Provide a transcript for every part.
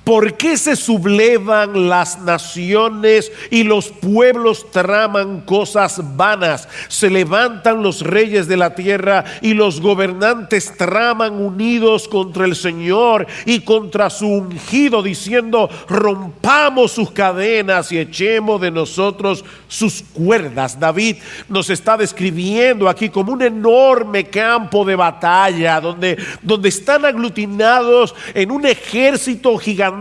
¿Por qué se sublevan las naciones y los pueblos traman cosas vanas? Se levantan los reyes de la tierra y los gobernantes traman unidos contra el Señor y contra su ungido, diciendo: rompamos sus cadenas y echemos de nosotros sus cuerdas. David nos está describiendo aquí como un enorme campo de batalla donde están aglutinados en un ejército gigantesco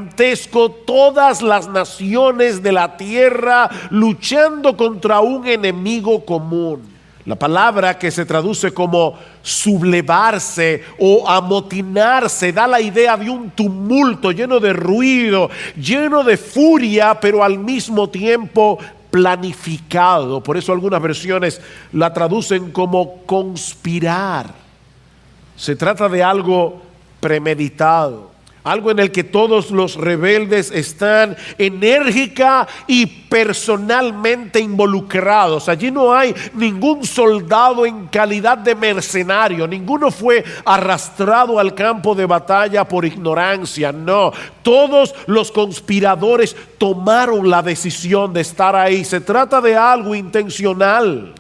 todas las naciones de la tierra luchando contra un enemigo común. La palabra que se traduce como sublevarse o amotinarse da la idea de un tumulto lleno de ruido, lleno de furia, pero al mismo tiempo planificado. Por eso algunas versiones la traducen como conspirar. Se trata de algo premeditado, algo en el que todos los rebeldes están enérgica y personalmente involucrados. Allí no hay ningún soldado en calidad de mercenario. Ninguno fue arrastrado al campo de batalla por ignorancia. No, todos los conspiradores tomaron la decisión de estar ahí. Se trata de algo intencional.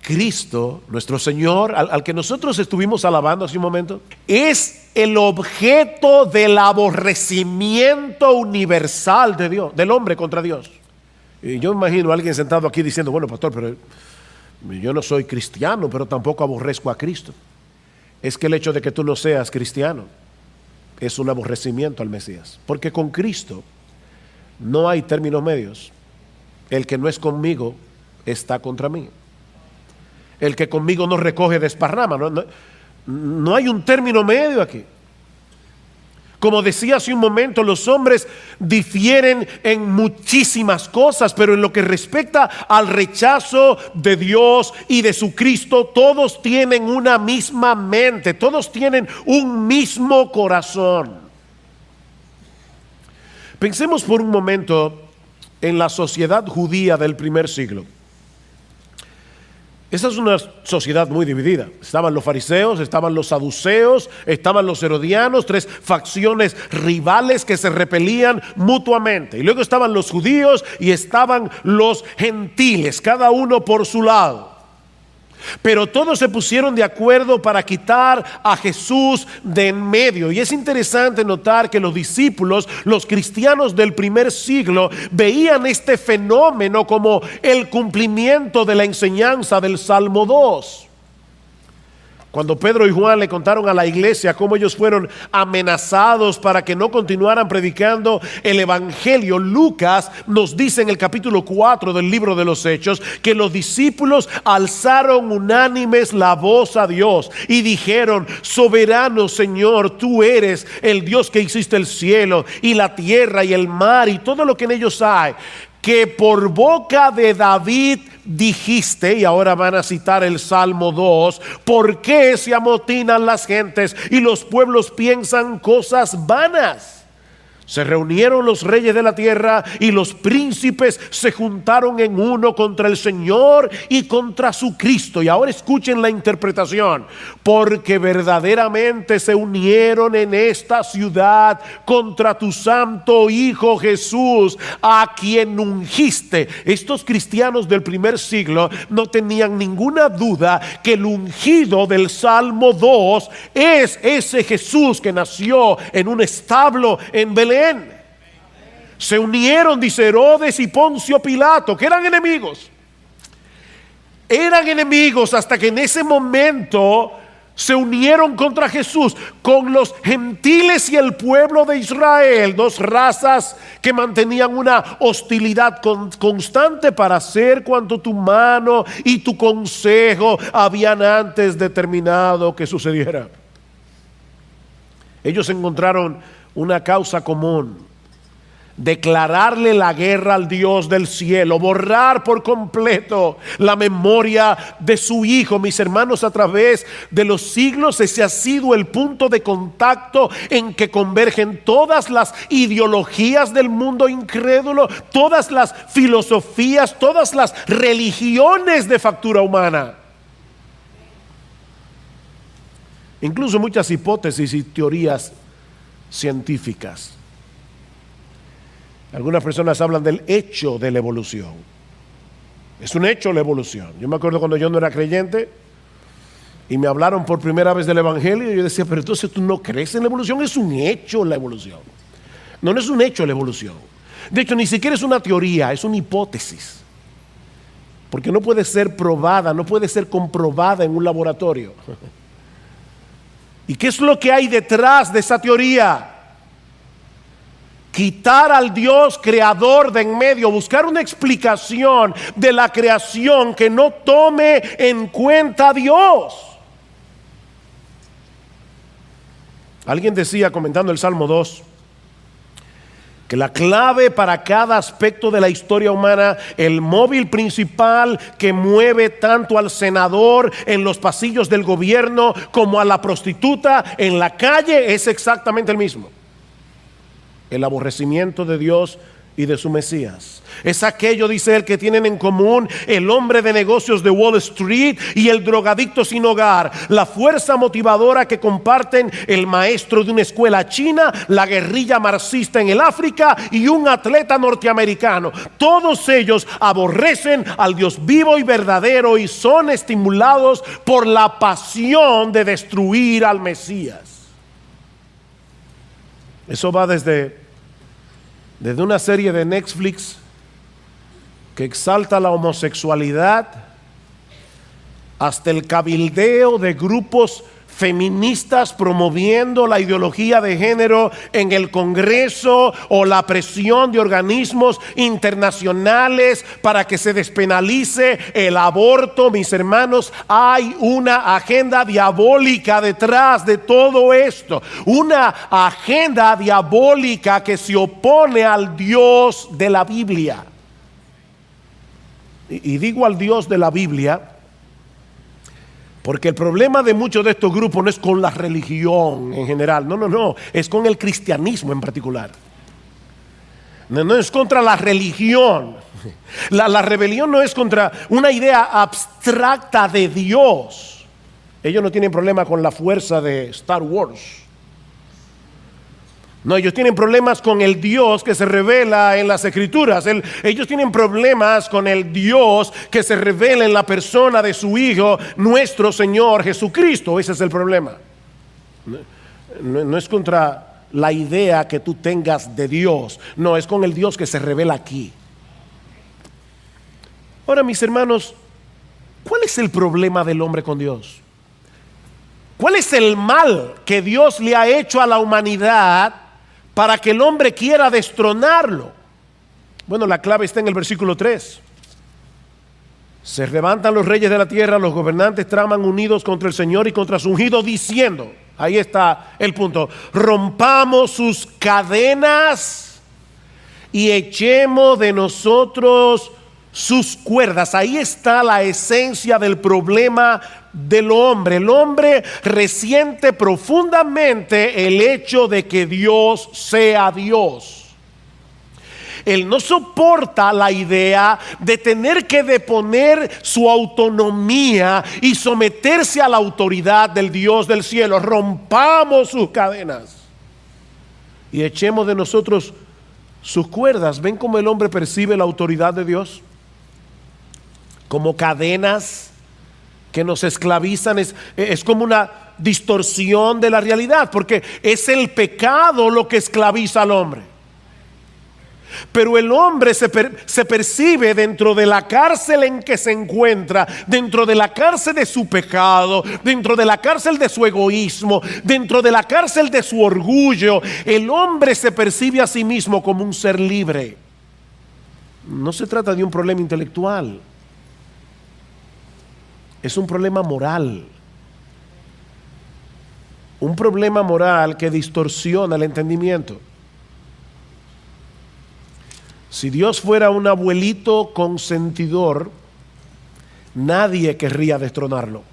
Cristo, nuestro Señor, al que nosotros estuvimos alabando hace un momento, es el objeto del aborrecimiento universal de Dios, del hombre contra Dios. Y yo imagino a alguien sentado aquí diciendo: bueno, pastor, pero yo no soy cristiano, pero tampoco aborrezco a Cristo. Es que el hecho de que tú no seas cristiano es un aborrecimiento al Mesías, porque con Cristo no hay términos medios. El que no es conmigo está contra mí. El que conmigo no recoge desparrama. No hay un término medio aquí. Como decía hace un momento, los hombres difieren en muchísimas cosas, pero en lo que respecta al rechazo de Dios y de su Cristo, todos tienen una misma mente, todos tienen un mismo corazón. Pensemos por un momento en la sociedad judía del primer siglo. Esa es una sociedad muy dividida. Estaban los fariseos, estaban los saduceos, estaban los herodianos, tres facciones rivales que se repelían mutuamente. Y luego estaban los judíos y estaban los gentiles, cada uno por su lado. Pero todos se pusieron de acuerdo para quitar a Jesús de en medio. Y es interesante notar que los discípulos, los cristianos del primer siglo, veían este fenómeno como el cumplimiento de la enseñanza del Salmo 2. Cuando Pedro y Juan le contaron a la iglesia cómo ellos fueron amenazados para que no continuaran predicando el evangelio, Lucas nos dice en el capítulo 4 del libro de los Hechos que los discípulos alzaron unánimes la voz a Dios y dijeron: soberano Señor, tú eres el Dios que hiciste el cielo y la tierra y el mar y todo lo que en ellos hay, que por boca de David dijiste. Y ahora van a citar el Salmo 2: ¿por qué se amotinan las gentes y los pueblos piensan cosas vanas? Se reunieron los reyes de la tierra y los príncipes se juntaron en uno contra el Señor y contra su Cristo. Y ahora escuchen la interpretación: porque verdaderamente se unieron en esta ciudad contra tu santo Hijo Jesús, a quien ungiste. Estos cristianos del primer siglo no tenían ninguna duda que el ungido del Salmo 2 es ese Jesús que nació en un establo en Belén. Se unieron, dice Herodes y Poncio Pilato, que eran enemigos. Eran enemigos hasta que en ese momento se unieron contra Jesús con los gentiles y el pueblo de Israel, dos razas que mantenían una hostilidad constante para hacer cuanto tu mano y tu consejo habían antes determinado que sucediera. Ellos encontraron una causa común: declararle la guerra al Dios del cielo, borrar por completo la memoria de su Hijo. Mis hermanos, a través de los siglos ese ha sido el punto de contacto en que convergen todas las ideologías del mundo incrédulo, todas las filosofías, todas las religiones de factura humana. Incluso muchas hipótesis y teorías científicas. Algunas personas hablan del hecho de la evolución. Es un hecho la evolución. Yo me acuerdo cuando yo no era creyente y me hablaron por primera vez del evangelio y yo decía, pero entonces tú no crees en la evolución. Es un hecho la evolución. No, no es un hecho la evolución. De hecho, ni siquiera es una teoría, es una hipótesis. Porque no puede ser probada, no puede ser comprobada en un laboratorio. ¿Y qué es lo que hay detrás de esa teoría? Quitar al Dios creador de en medio, buscar una explicación de la creación que no tome en cuenta a Dios. Alguien decía, comentando el Salmo 2, que la clave para cada aspecto de la historia humana, el móvil principal que mueve tanto al senador en los pasillos del gobierno como a la prostituta en la calle, es exactamente el mismo: el aborrecimiento de Dios y de su Mesías. Es aquello, dice él, que tienen en común el hombre de negocios de Wall Street y el drogadicto sin hogar, la fuerza motivadora que comparten el maestro de una escuela china, la guerrilla marxista en el África y un atleta norteamericano. Todos ellos aborrecen al Dios vivo y verdadero y son estimulados por la pasión de destruir al Mesías. Eso va desde una serie de Netflix que exalta la homosexualidad hasta el cabildeo de grupos feministas promoviendo la ideología de género en el Congreso, o la presión de organismos internacionales para que se despenalice el aborto. Mis hermanos, hay una agenda diabólica detrás de todo esto, una agenda diabólica que se opone al Dios de la Biblia. Y digo al Dios de la Biblia porque el problema de muchos de estos grupos no es con la religión en general, no, es con el cristianismo en particular. No es contra la religión. La rebelión no es contra una idea abstracta de Dios. Ellos no tienen problema con la fuerza de Star Wars. No, ellos tienen problemas con el Dios que se revela en las Escrituras. Ellos tienen problemas con el Dios que se revela en la persona de su Hijo, nuestro Señor Jesucristo. Ese es el problema. No es contra la idea que tú tengas de Dios. No, es con el Dios que se revela aquí. Ahora, mis hermanos, ¿cuál es el problema del hombre con Dios? ¿Cuál es el mal que Dios le ha hecho a la humanidad para que el hombre quiera destronarlo? Bueno, la clave está en el versículo 3. Se levantan los reyes de la tierra, los gobernantes traman unidos contra el Señor y contra su ungido, diciendo, ahí está el punto, rompamos sus cadenas y echemos de nosotros sus cuerdas. Ahí está la esencia del problema del hombre. El hombre resiente profundamente el hecho de que Dios sea Dios. Él no soporta la idea de tener que deponer su autonomía y someterse a la autoridad del Dios del cielo. Rompamos sus cadenas y echemos de nosotros sus cuerdas. ¿Ven cómo el hombre percibe la autoridad de Dios? Como cadenas que nos esclavizan. Es como una distorsión de la realidad, porque es el pecado lo que esclaviza al hombre. Pero el hombre se percibe dentro de la cárcel en que se encuentra, dentro de la cárcel de su pecado, dentro de la cárcel de su egoísmo, dentro de la cárcel de su orgullo. El hombre se percibe a sí mismo como un ser libre. No se trata de un problema intelectual, es un problema moral. Un problema moral que distorsiona el entendimiento. Si Dios fuera un abuelito consentidor, nadie querría destronarlo.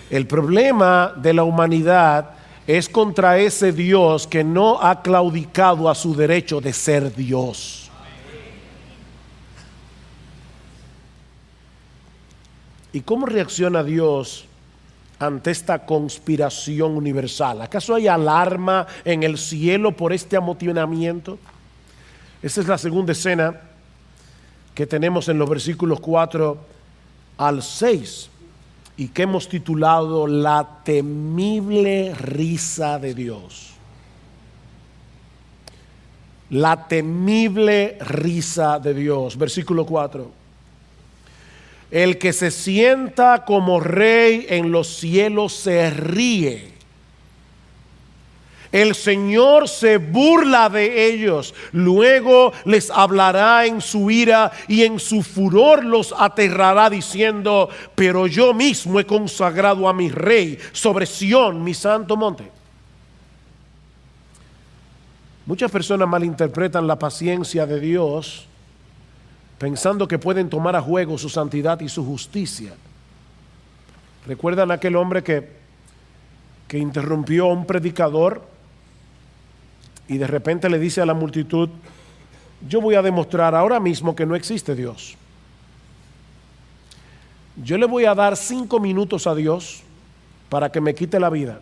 El problema de la humanidad es contra ese Dios que no ha claudicado a su derecho de ser Dios. ¿Y cómo reacciona Dios ante esta conspiración universal? ¿Acaso hay alarma en el cielo por este amotinamiento? Esta es la segunda escena que tenemos en los versículos 4 al 6 y que hemos titulado La temible risa de Dios. La temible risa de Dios. Versículo 4. El que se sienta como rey en los cielos se ríe. El Señor se burla de ellos. Luego les hablará en su ira y en su furor los aterrará diciendo: pero yo mismo he consagrado a mi rey sobre Sión, mi santo monte. Muchas personas malinterpretan la paciencia de Dios pensando que pueden tomar a juego su santidad y su justicia. ¿Recuerdan aquel hombre que interrumpió a un predicador y de repente le dice a la multitud: yo voy a demostrar ahora mismo que no existe Dios? Yo le voy a dar 5 minutos a Dios para que me quite la vida.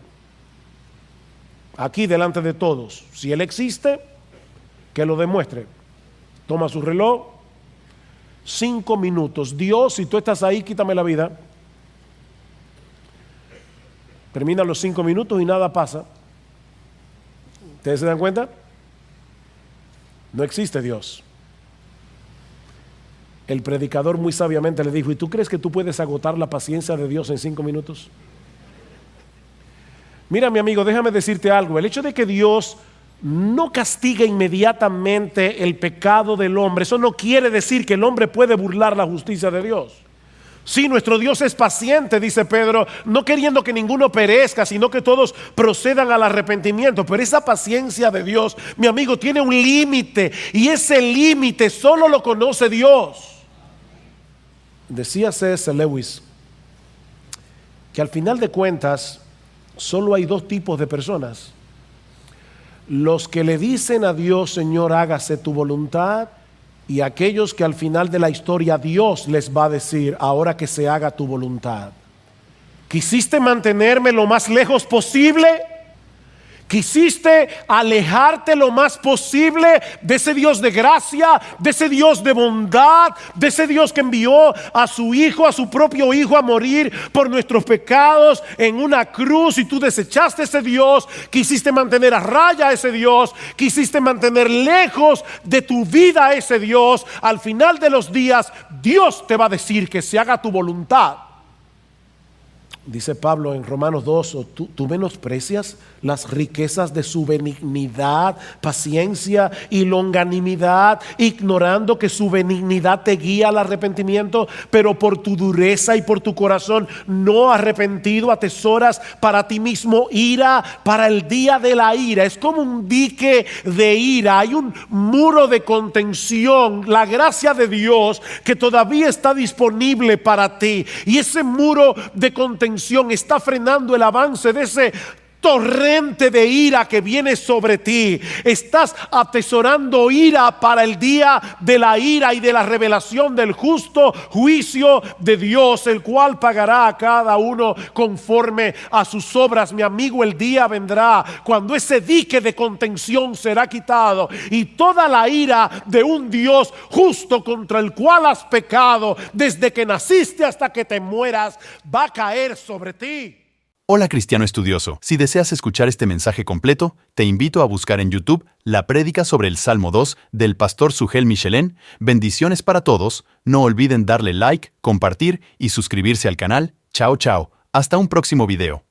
Aquí delante de todos. Si Él existe, que lo demuestre. Toma su reloj. 5 minutos. Dios, si tú estás ahí, quítame la vida. Terminan los 5 minutos y nada pasa. ¿Ustedes se dan cuenta? No existe Dios. El predicador muy sabiamente le dijo: ¿y tú crees que tú puedes agotar la paciencia de Dios en 5 minutos? Mira, mi amigo, déjame decirte algo. El hecho de que Dios no castiga inmediatamente el pecado del hombre, eso no quiere decir que el hombre puede burlar la justicia de Dios. Sí, nuestro Dios es paciente, dice Pedro, no queriendo que ninguno perezca, sino que todos procedan al arrepentimiento. Pero esa paciencia de Dios, mi amigo, tiene un límite, y ese límite solo lo conoce Dios. Decía C.S. Lewis que al final de cuentas solo hay 2 tipos de personas: los que le dicen a Dios: Señor, hágase tu voluntad, y aquellos que al final de la historia Dios les va a decir: ahora que se haga tu voluntad. ¿Quisiste mantenerme lo más lejos posible? ¿Quisiste alejarte lo más posible de ese Dios de gracia, de ese Dios de bondad, de ese Dios que envió a su Hijo, a su propio Hijo, a morir por nuestros pecados en una cruz? Y tú desechaste ese Dios, quisiste mantener a raya a ese Dios, quisiste mantener lejos de tu vida a ese Dios. Al final de los días, Dios te va a decir que se haga tu voluntad. Dice Pablo en Romanos 2, tú menosprecias las riquezas de su benignidad, paciencia y longanimidad, ignorando que su benignidad te guía al arrepentimiento, pero por tu dureza y por tu corazón no arrepentido atesoras para ti mismo ira para el día de la ira. Es como un dique de ira, hay un muro de contención, la gracia de Dios que todavía está disponible para ti, y ese muro de contención está frenando el avance de ese torrente de ira que viene sobre ti. Estás atesorando ira para el día de la ira y de la revelación del justo juicio de Dios, el cual pagará a cada uno conforme a sus obras. Mi amigo, el día vendrá cuando ese dique de contención será quitado y toda la ira de un Dios justo contra el cual has pecado desde que naciste hasta que te mueras va a caer sobre ti. Hola, cristiano estudioso. Si deseas escuchar este mensaje completo, te invito a buscar en YouTube la prédica sobre el Salmo 2 del pastor Sugel Michelén. Bendiciones para todos. No olviden darle like, compartir y suscribirse al canal. Chao, chao. Hasta un próximo video.